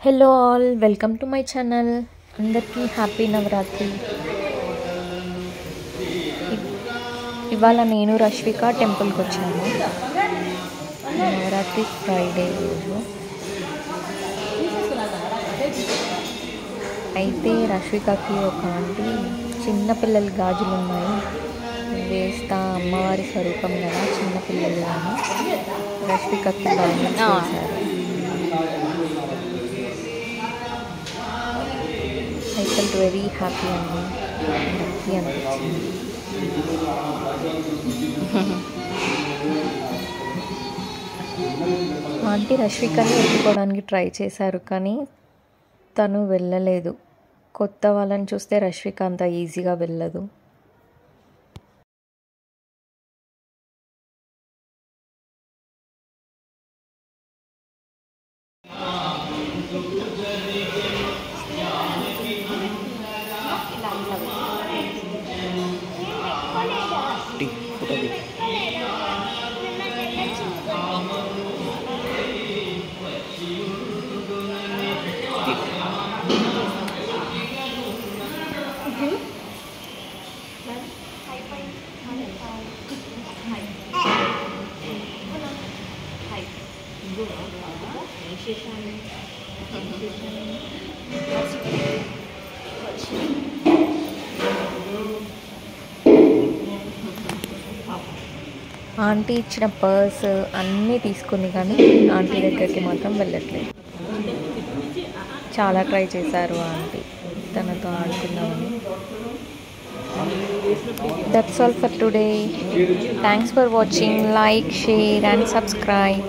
Hello all, welcome to my channel. అందరికీ happy Navratri. ఇవాళ నేను రష్విక టెంపుల్కి వచ్చాను. నవరాత్రి ఫ్రైడే రోజు. అయితే రష్వికకి ఒక ఆంటీ చిన్నపిల్లల గాజులు ఉన్నాయి వేస్తా, అమ్మవారి స్వరూపం కదా చిన్నపిల్లలు అని రష్వికకి బ్యాంగిల్స్ వేశారు. ఐ ఫెల్ట్ వెరీ హ్యాపీ అనిపించింది. ఆంటీ రష్వికని ఎత్తుకోవడానికి ట్రై చేశారు, కానీ తను వెళ్ళలేదు. కొత్త వాళ్ళని చూస్తే రష్విక అంత ఈజీగా వెళ్ళదు. ఆంటీ ఇచ్చిన పర్స్ అన్నీ తీసుకుంది, కానీ ఆంటీ దగ్గరికి మాత్రం వెళ్ళట్లేదు. చాలా ట్రై చేశారు ఆంటీ తనతో ఆడుకుందామని. That's all for today. Thanks for watching. Like, share and subscribe.